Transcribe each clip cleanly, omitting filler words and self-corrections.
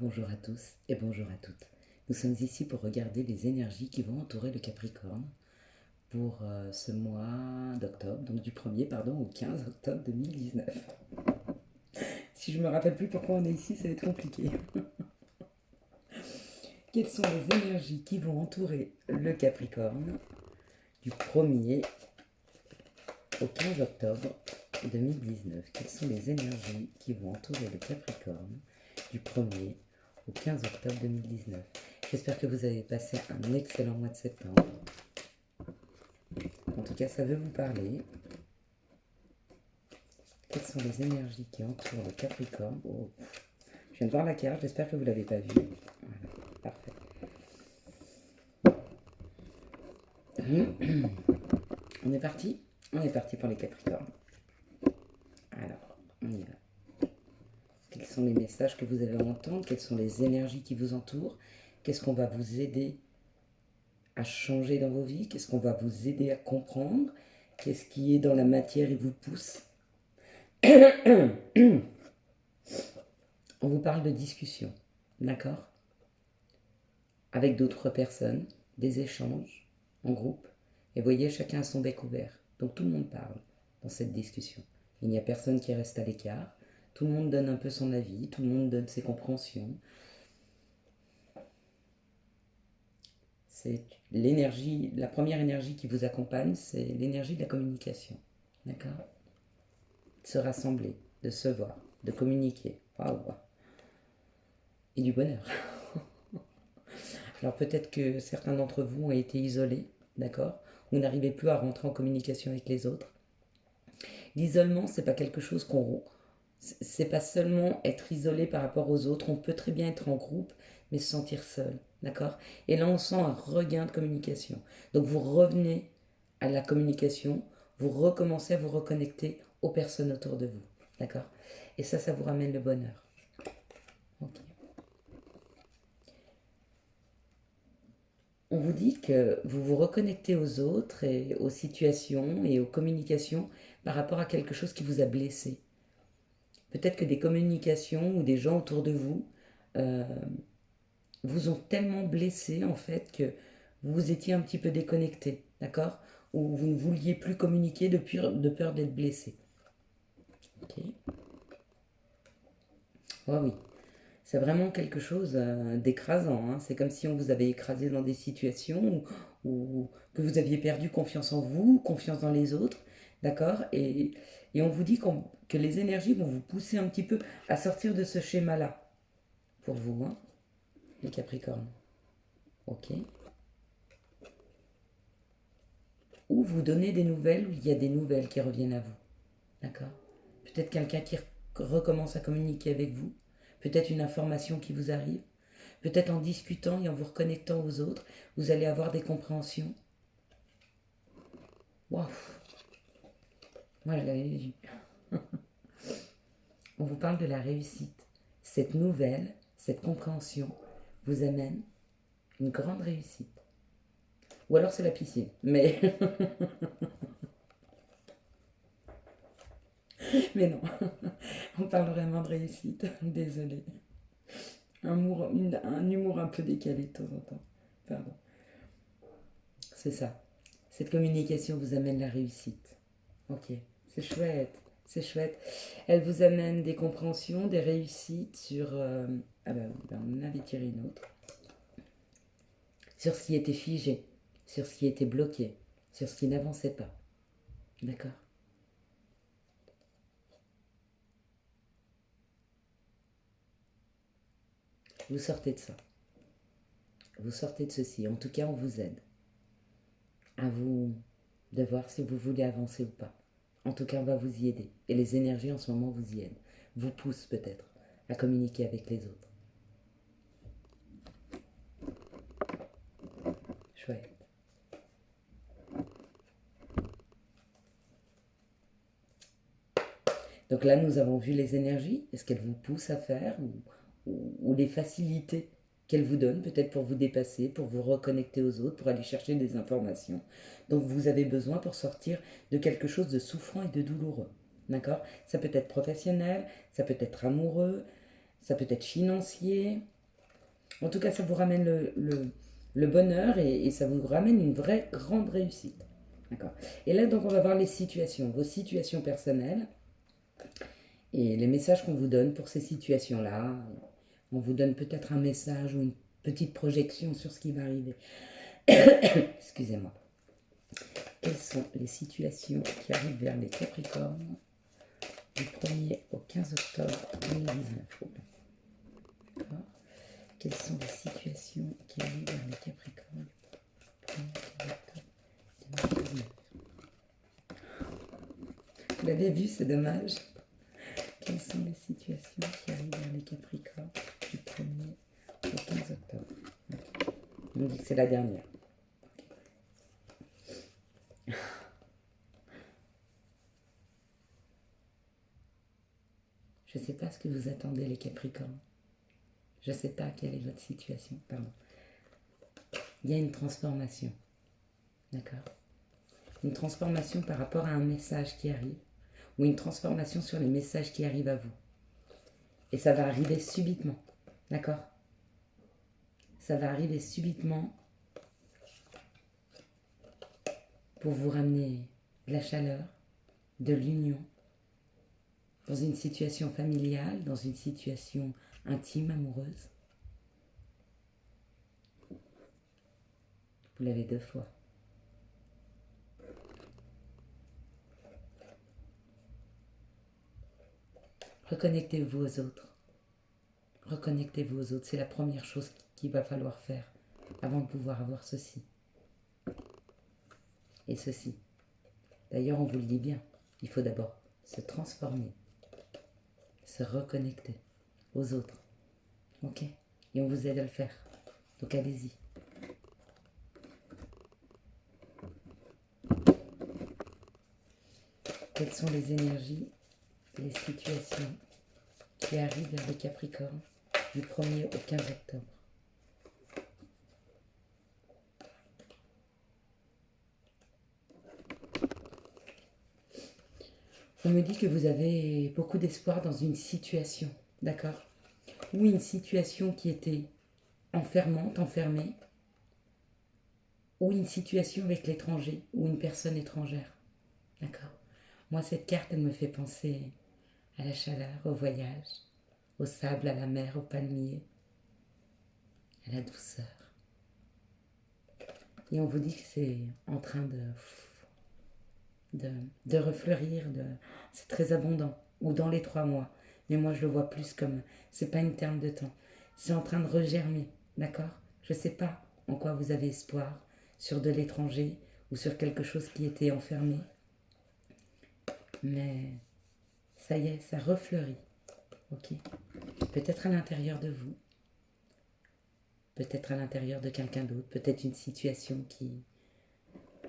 Bonjour à tous et bonjour à toutes. Nous sommes ici pour regarder les énergies qui vont entourer le Capricorne pour ce mois d'octobre, donc du 1er au 15 octobre 2019. Si je me rappelle plus pourquoi on est ici, ça va être compliqué. Quelles sont les énergies qui vont entourer le Capricorne du 1er au 15 octobre 2019? Quelles sont les énergies qui vont entourer le Capricorne du 1er au 15 octobre 2019? J'espère que vous avez passé un excellent mois de septembre. En tout cas, ça veut vous parler. Quelles sont les énergies qui entourent le Capricorne? Oh, je viens de voir la carte, j'espère que vous ne l'avez pas vue. Voilà, parfait. On est parti? On est parti pour les Capricornes. Alors, on y va. Quels sont les messages que vous avez à entendre? Quelles sont les énergies qui vous entourent? Qu'est-ce qu'on va vous aider à changer dans vos vies? Qu'est-ce qu'on va vous aider à comprendre? Qu'est-ce qui est dans la matière et vous pousse? On vous parle de discussion, d'accord? Avec d'autres personnes, des échanges en groupe. Et vous voyez, chacun a son bec ouvert. Donc tout le monde parle dans cette discussion. Il n'y a personne qui reste à l'écart. Tout le monde donne un peu son avis, tout le monde donne ses compréhensions. C'est l'énergie, la première énergie qui vous accompagne, c'est l'énergie de la communication. D'accord? De se rassembler, de se voir, de communiquer. Waouh! Et du bonheur. Alors peut-être que certains d'entre vous ont été isolés, d'accord? Vous n'arrivez plus à rentrer en communication avec les autres. L'isolement, c'est pas quelque chose qu'on... C'est pas seulement être isolé par rapport aux autres, on peut très bien être en groupe, mais se sentir seul, d'accord? Et là, on sent un regain de communication. Donc vous revenez à la communication, vous recommencez à vous reconnecter aux personnes autour de vous, d'accord? Et ça vous ramène le bonheur. Ok. On vous dit que vous vous reconnectez aux autres et aux situations et aux communications par rapport à quelque chose qui vous a blessé. Peut-être que des communications ou des gens autour de vous euh, vous ont tellement blessé en fait que vous étiez un petit peu déconnecté, d'accord? Ou vous ne vouliez plus communiquer de peur d'être blessé. Ok. Ouais, oui, c'est vraiment quelque chose d'écrasant, hein. C'est comme si on vous avait écrasé dans des situations où que vous aviez perdu confiance en vous, confiance dans les autres, d'accord? Et on vous dit que les énergies vont vous pousser un petit peu à sortir de ce schéma-là, pour vous, hein, les Capricornes. Ok? Ou vous donnez des nouvelles, où il y a des nouvelles qui reviennent à vous, d'accord? Peut-être quelqu'un qui recommence à communiquer avec vous, peut-être une information qui vous arrive. Peut-être en discutant et en vous reconnectant aux autres, vous allez avoir des compréhensions. Waouh! Moi, je l'avais vu. On vous parle de la réussite. Cette nouvelle, cette compréhension vous amène une grande réussite. Ou alors c'est la piscine. Mais, mais non, on parle vraiment de réussite. Désolée. Un humour un peu décalé de temps en temps. Pardon. C'est ça. Cette communication vous amène la réussite. Ok, c'est chouette, c'est chouette. Elle vous amène des compréhensions, des réussites sur... ah ben, on en avait tiré une autre. Sur ce qui était figé, sur ce qui était bloqué, sur ce qui n'avançait pas. D'accord? Vous sortez de ça. Vous sortez de ceci. En tout cas, on vous aide. À vous de voir si vous voulez avancer ou pas. En tout cas, on va vous y aider. Et les énergies en ce moment vous y aident. Vous poussent peut-être à communiquer avec les autres. Chouette. Donc là, nous avons vu les énergies, est-ce qu'elles vous poussent à faire ou les facilités qu'elles vous donnent, peut-être pour vous dépasser, pour vous reconnecter aux autres, pour aller chercher des informations. Donc vous avez besoin pour sortir de quelque chose de souffrant et de douloureux. D'accord? Ça peut être professionnel, ça peut être amoureux, ça peut être financier. En tout cas, ça vous ramène le bonheur et ça vous ramène une vraie grande réussite. D'accord. Et là, donc, on va voir les situations, vos situations personnelles et les messages qu'on vous donne pour ces situations-là. On vous donne peut-être un message ou une petite projection sur ce qui va arriver. Excusez-moi. Quelles sont les situations qui arrivent vers les Capricornes du 1er au 15 octobre 2019? D'accord. Quelles sont les situations qui arrivent vers les Capricornes du 1er au 15 octobre 2019? Vous l'avez vu, c'est dommage. Quelles sont les situations qui arrivent vers les Capricornes du 1er au 15 octobre? On me dit que c'est la dernière. Je ne sais pas ce que vous attendez, les Capricornes. Je ne sais pas quelle est votre situation. Pardon. Il y a une transformation. D'accord? Une transformation par rapport à un message qui arrive. Ou une transformation sur les messages qui arrivent à vous. Et ça va arriver subitement. D'accord? Ça va arriver subitement pour vous ramener de la chaleur, de l'union, dans une situation familiale, dans une situation intime, amoureuse. Vous l'avez 2 fois. Reconnectez-vous aux autres. Reconnectez-vous aux autres. C'est la première chose qu'il va falloir faire avant de pouvoir avoir ceci. Et ceci. D'ailleurs, on vous le dit bien. Il faut d'abord se transformer, se reconnecter aux autres. Ok? Et on vous aide à le faire. Donc allez-y. Quelles sont les énergies, les situations qui arrivent vers les Capricornes du 1er au 15 octobre? On me dit que vous avez beaucoup d'espoir dans une situation, d'accord? Ou une situation qui était enfermante, enfermée, ou une situation avec l'étranger, ou une personne étrangère, d'accord? Moi, cette carte, elle me fait penser à la chaleur, au voyage, au sable, à la mer, au palmier, à la douceur. Et on vous dit que c'est en train de refleurir, c'est très abondant, ou dans les 3 mois. Mais moi, je le vois plus comme, c'est pas une terme de temps, c'est en train de regermer, d'accord? Je sais pas en quoi vous avez espoir, sur de l'étranger, ou sur quelque chose qui était enfermé. Mais ça y est, ça refleurit, ok? Peut-être à l'intérieur de vous, peut-être à l'intérieur de quelqu'un d'autre, peut-être une situation qui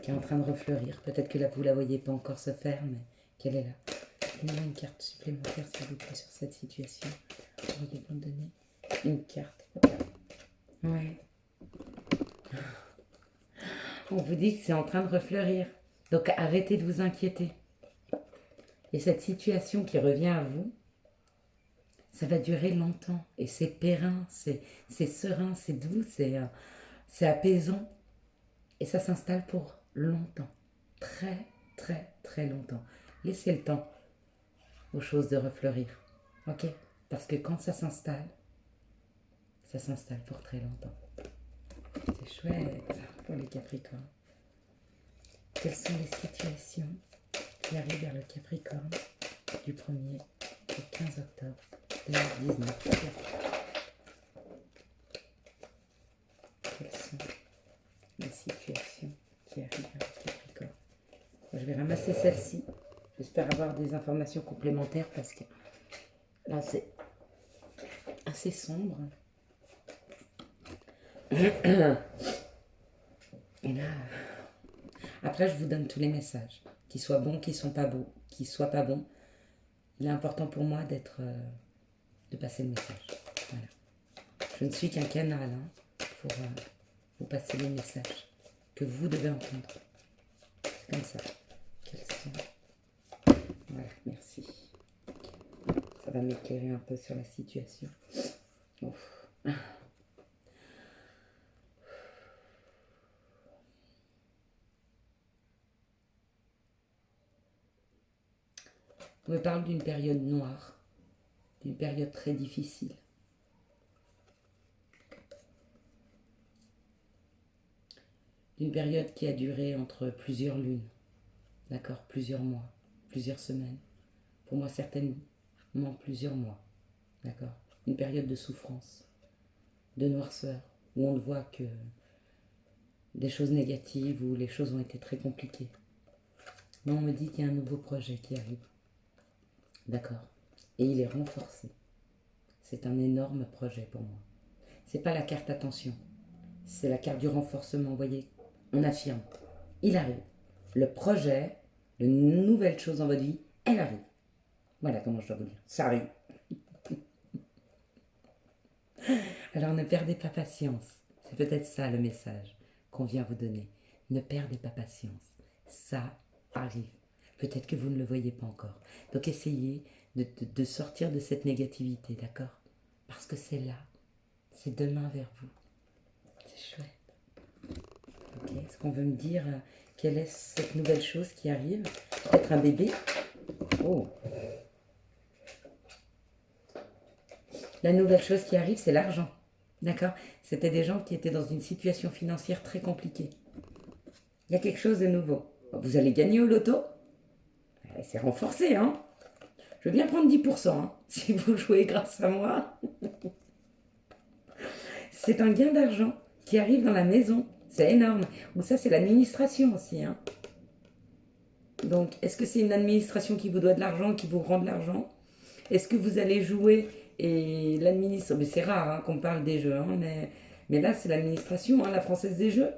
est en train de refleurir. Peut-être que là, vous ne la voyez pas encore se faire, mais qu'elle est là. Donnez-moi une carte supplémentaire, s'il vous plaît, sur cette situation. Vous pouvez me donner une carte. Ouais. On vous dit que c'est en train de refleurir. Donc arrêtez de vous inquiéter. Et cette situation qui revient à vous, ça va durer longtemps. Et c'est périn, c'est serein, c'est doux, c'est apaisant. Et ça s'installe pour longtemps. Très, très, très longtemps. Laissez le temps aux choses de refleurir. Ok? Parce que quand ça s'installe pour très longtemps. C'est chouette pour les Capricornes. Quelles sont les situations qui arrivent vers le Capricorne du 1er au 15 octobre 2019? Quelles sont les situations qui arrivent vers le Capricorne? Je vais ramasser celle-ci. J'espère avoir des informations complémentaires parce que là c'est assez sombre. Et là, après je vous donne tous les messages, qu'ils soient bons, qu'ils soient pas bons, qu'ils soient pas bons. Il est important pour moi de passer le message. Voilà. Je ne suis qu'un canal pour vous passer les messages que vous devez entendre. C'est comme ça. Quels sont... Voilà, merci. Ça Ça va m'éclairer un peu sur la situation. Ouf. On me parle d'une période noire, d'une période très difficile. D'une période qui a duré entre plusieurs lunes, d'accord, plusieurs mois, plusieurs semaines. Pour moi, certainement plusieurs mois, d'accord. Une période de souffrance, de noirceur, où on ne voit que des choses négatives, où les choses ont été très compliquées. Mais on me dit qu'il y a un nouveau projet qui arrive, d'accord. Et il est renforcé. C'est un énorme projet pour moi. C'est pas la carte attention, c'est la carte du renforcement, vous voyez. On affirme, il arrive. Le projet, une nouvelle chose dans votre vie, elle arrive. Voilà comment je dois vous dire, ça arrive. Alors ne perdez pas patience. C'est peut-être ça le message qu'on vient vous donner. Ne perdez pas patience. Ça arrive. Peut-être que vous ne le voyez pas encore. Donc essayez de sortir de cette négativité, d'accord? Parce que c'est là. C'est demain vers vous. C'est chouette. Ok, est-ce qu'on veut me dire quelle est cette nouvelle chose qui arrive? Peut-être un bébé? Oh! La nouvelle chose qui arrive, c'est l'argent. D'accord? C'était des gens qui étaient dans une situation financière très compliquée. Il y a quelque chose de nouveau. Vous allez gagner au loto? C'est renforcé, hein? Je veux bien prendre 10%, hein, si vous jouez grâce à moi. C'est un gain d'argent qui arrive dans la maison. C'est énorme. Ou ça, c'est l'administration aussi, hein. Donc, est-ce que c'est une administration qui vous doit de l'argent, qui vous rend de l'argent? Est-ce que vous allez jouer et l'administration... Mais c'est rare hein, qu'on parle des jeux, hein, mais là, c'est l'administration, hein, la Française des Jeux.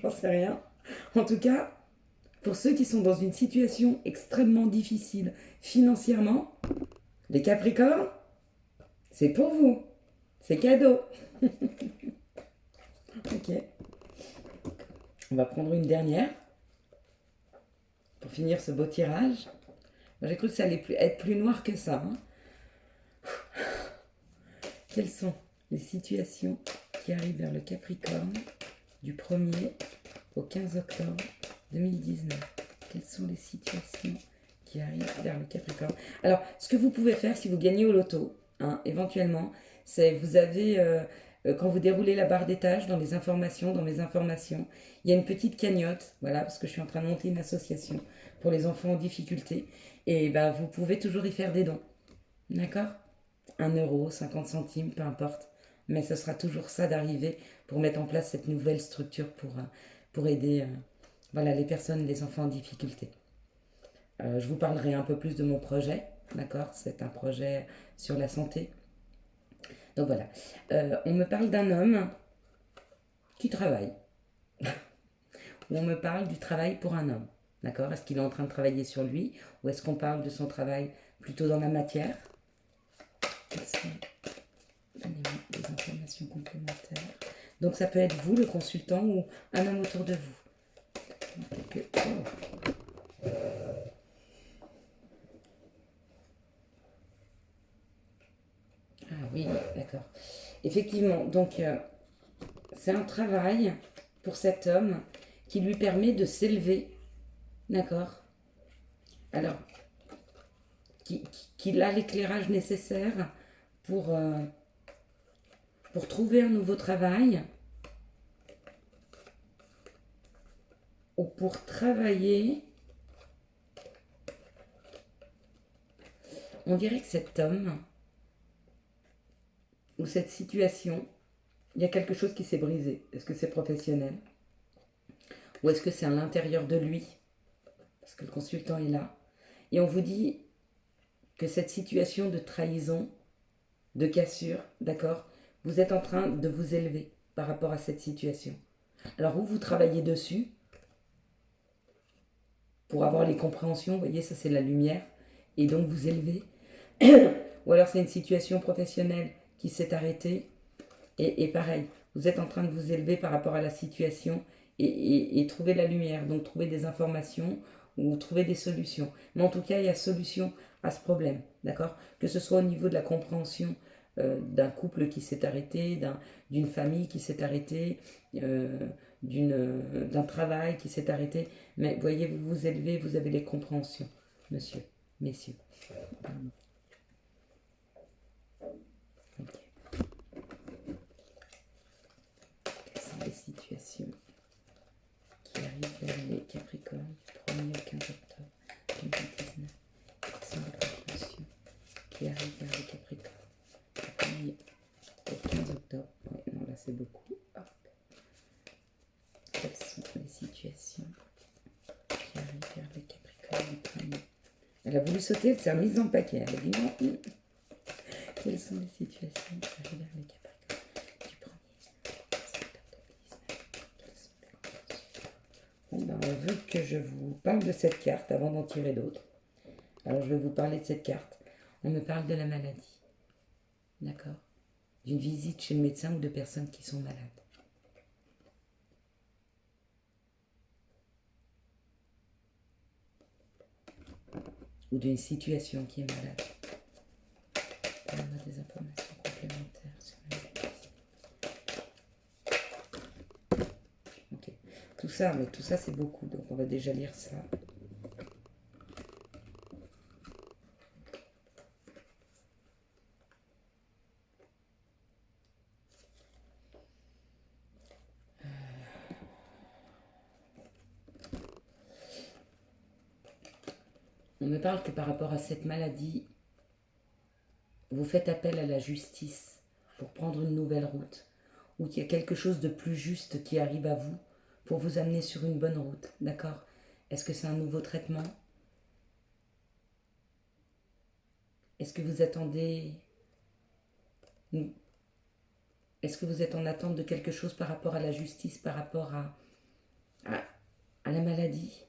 J'en sais rien. En tout cas, pour ceux qui sont dans une situation extrêmement difficile financièrement, les Capricornes, c'est pour vous. C'est cadeau. Ok. On va prendre une dernière pour finir ce beau tirage. Moi, j'ai cru que ça allait être plus noir que ça. Hein. Quelles sont les situations qui arrivent vers le Capricorne du 1er au 15 octobre 2019? Quelles sont les situations qui arrivent vers le Capricorne? Alors, ce que vous pouvez faire si vous gagnez au loto, hein, éventuellement, c'est vous avez, quand vous déroulez la barre des tâches dans les informations, dans mes informations, il y a une petite cagnotte, voilà, parce que je suis en train de monter une association pour les enfants en difficulté, et ben, vous pouvez toujours y faire des dons, d'accord? 1 euro, 50 centimes, peu importe, mais ce sera toujours ça d'arriver pour mettre en place cette nouvelle structure pour aider voilà, les personnes, les enfants en difficulté. Je vous parlerai un peu plus de mon projet, d'accord? C'est un projet sur la santé. Donc voilà. On me parle d'un homme qui travaille. Ou on me parle du travail pour un homme, d'accord? Est-ce qu'il est en train de travailler sur lui? Ou est-ce qu'on parle de son travail plutôt dans la matière? Donnez-moi des informations complémentaires. Donc ça peut être vous, le consultant, ou un homme autour de vous. Oh. Ah oui, d'accord. Effectivement, donc c'est un travail pour cet homme qui lui permet de s'élever, d'accord? Alors, qu'il a l'éclairage nécessaire pour trouver un nouveau travail ou pour travailler. On dirait que cet homme ou cette situation, il y a quelque chose qui s'est brisé. Est-ce que c'est professionnel? Ou est-ce que c'est à l'intérieur de lui? Parce que le consultant est là. Et on vous dit que cette situation de trahison, de cassure, d'accord, vous êtes en train de vous élever par rapport à cette situation. Alors vous travaillez dessus pour avoir les compréhensions, vous voyez, ça c'est la lumière, et donc vous élevez. Ou alors c'est une situation professionnelle qui s'est arrêtée, et pareil, vous êtes en train de vous élever par rapport à la situation et trouver la lumière, donc trouver des informations ou trouver des solutions. Mais en tout cas, il y a solution à ce problème, d'accord? Que ce soit au niveau de la compréhension d'un couple qui s'est arrêté, d'une famille qui s'est arrêtée, d'un travail qui s'est arrêté. Mais voyez, vous vous élevez, vous avez les compréhensions, monsieur, messieurs. Ok. Quelles sont les situations qui arrivent vers les Capricornes du 1er au 15 octobre 2019? Quelles sont les compréhensions qui arrivent vers les Capricornes du 1er au 15 octobre? Ouais, non, là c'est beaucoup. Hop. Quelles sont les situations qui arrivent vers les Capricornes du 1er? Elle a voulu sauter, elle s'est remise dans le paquet. Elle a dit non. Quelles sont les situations qui arrivent vers les Capricornes du 1er octobre 2019? Quelles sont les compréhensions? Bon, ben, on veut que je vous parle de cette carte avant d'en tirer d'autres. Alors je vais vous parler de cette carte. On me parle de la maladie. D'accord? D'une visite chez le médecin ou de personnes qui sont malades. Ou d'une situation qui est malade. Donne-moi des informations complémentaires sur la maladie. Ok. Tout ça, mais tout ça c'est beaucoup, donc on va déjà lire ça. On me parle que par rapport à cette maladie, vous faites appel à la justice pour prendre une nouvelle route, ou qu'il y a quelque chose de plus juste qui arrive à vous pour vous amener sur une bonne route, d'accord? Est-ce que c'est un nouveau traitement? Est-ce que vous attendez... Est-ce que vous êtes en attente de quelque chose par rapport à la justice, par rapport à la maladie?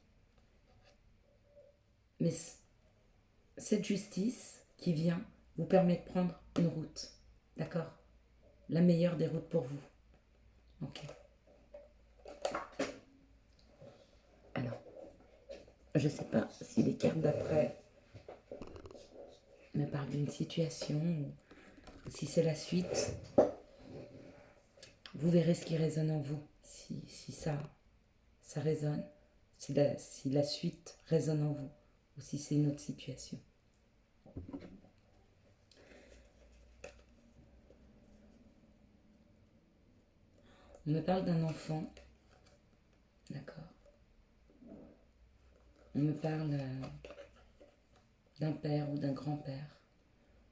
Mais cette justice qui vient vous permet de prendre une route, d'accord? La meilleure des routes pour vous. Ok. Alors, je ne sais pas si les cartes d'après me parlent d'une situation ou si c'est la suite. Vous verrez ce qui résonne en vous. Si ça résonne, si la suite résonne en vous ou si c'est une autre situation. On me parle d'un enfant, d'accord? On me parle d'un père ou d'un grand-père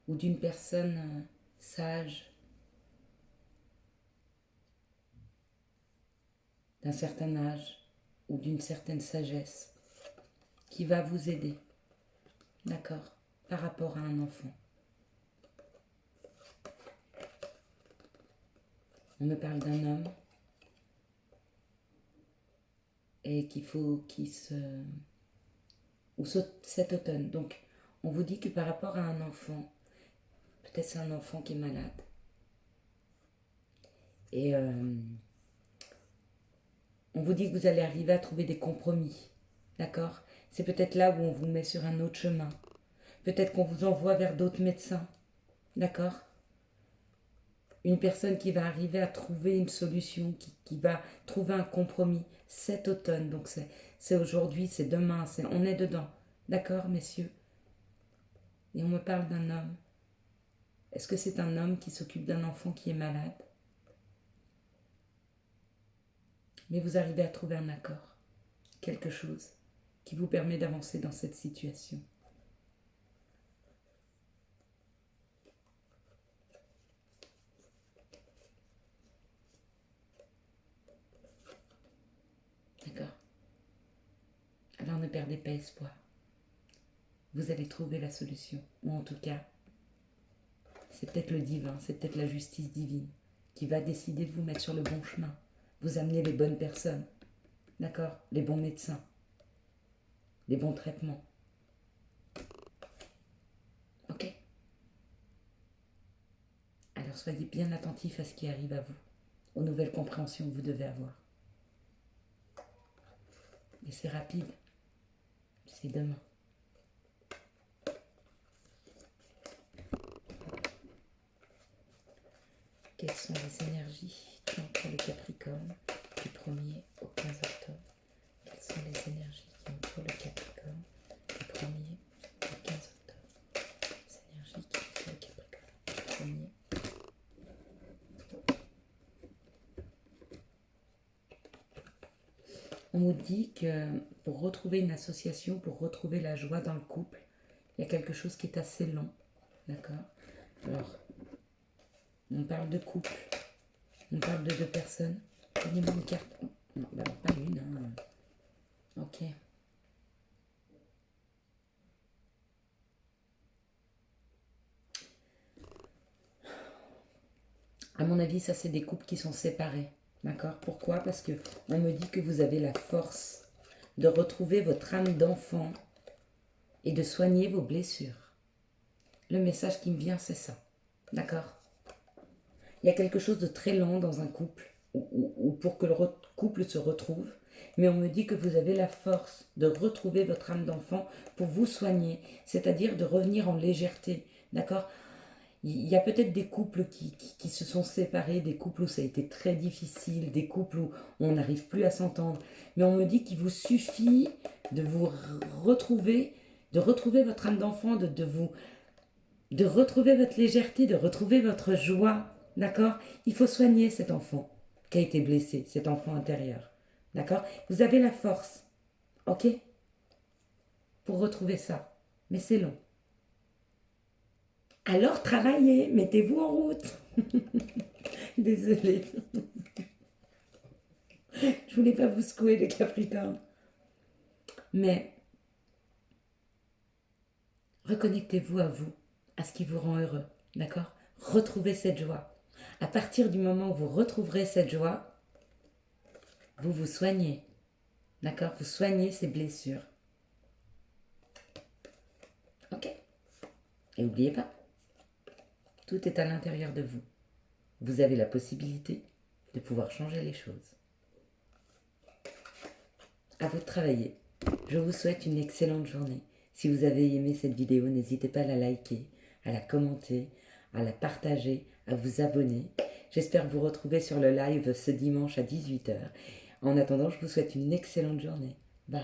ou d'une personne sage, d'un certain âge ou d'une certaine sagesse qui va vous aider, d'accord, par rapport à un enfant. On me parle d'un homme et qu'il faut qu'il se... ou cet automne. Donc, on vous dit que par rapport à un enfant, peut-être c'est un enfant qui est malade. Et on vous dit que vous allez arriver à trouver des compromis, d'accord? C'est peut-être là où on vous met sur un autre chemin. Peut-être qu'on vous envoie vers d'autres médecins, d'accord? Une personne qui va arriver à trouver une solution, qui va trouver un compromis cet automne. Donc c'est aujourd'hui, c'est demain, on est dedans. D'accord, messieurs? Et on me parle d'un homme. Est-ce que c'est un homme qui s'occupe d'un enfant qui est malade? Mais vous arrivez à trouver un accord, quelque chose qui vous permet d'avancer dans cette situation. D'accord? Alors ne perdez pas espoir. Vous allez trouver la solution. Ou en tout cas, c'est peut-être le divin, c'est peut-être la justice divine qui va décider de vous mettre sur le bon chemin, vous amener les bonnes personnes, d'accord? Les bons médecins, les bons traitements. Ok? Alors soyez bien attentifs à ce qui arrive à vous, aux nouvelles compréhensions que vous devez avoir. Et c'est rapide, c'est demain. Quelles sont les énergies qui entourent le Capricorne du 1er au 15 octobre? Quelles sont les énergies qui entourent le Capricorne du 1er au 15 octobre? Les énergies qui entourent le Capricorne du 1er. On nous dit que pour retrouver une association, pour retrouver la joie dans le couple, il y a quelque chose qui est assez long. D'accord? Alors, on parle de couple, on parle de deux personnes. Donnez-moi une carte. Non, bah pas une. Hein. Ok. À mon avis, ça c'est des couples qui sont séparés. D'accord? Pourquoi? Parce que on me dit que vous avez la force de retrouver votre âme d'enfant et de soigner vos blessures. Le message qui me vient, c'est ça. D'accord? Il y a quelque chose de très lent dans un couple, ou pour que le couple se retrouve, mais on me dit que vous avez la force de retrouver votre âme d'enfant pour vous soigner, c'est-à-dire de revenir en légèreté. D'accord? Il y a peut-être des couples qui se sont séparés, des couples où ça a été très difficile, des couples où on n'arrive plus à s'entendre. Mais on me dit qu'il vous suffit de vous retrouver, de retrouver votre âme d'enfant, de retrouver votre légèreté, de retrouver votre joie. D'accord? Il faut soigner cet enfant qui a été blessé, cet enfant intérieur. D'accord? Vous avez la force. Ok? Pour retrouver ça. Mais c'est long. Alors travaillez, mettez-vous en route. Désolée. Je voulais pas vous secouer les Capricornes. Mais reconnectez-vous à vous, à ce qui vous rend heureux. D'accord? Retrouvez cette joie. À partir du moment où vous retrouverez cette joie, vous vous soignez. D'accord? Vous soignez ces blessures. Ok? Et n'oubliez pas, tout est à l'intérieur de vous. Vous avez la possibilité de pouvoir changer les choses. À vous de travailler. Je vous souhaite une excellente journée. Si vous avez aimé cette vidéo, n'hésitez pas à la liker, à la commenter, à la partager, à vous abonner. J'espère vous retrouver sur le live ce dimanche à 18 h. En attendant, je vous souhaite une excellente journée. Bye!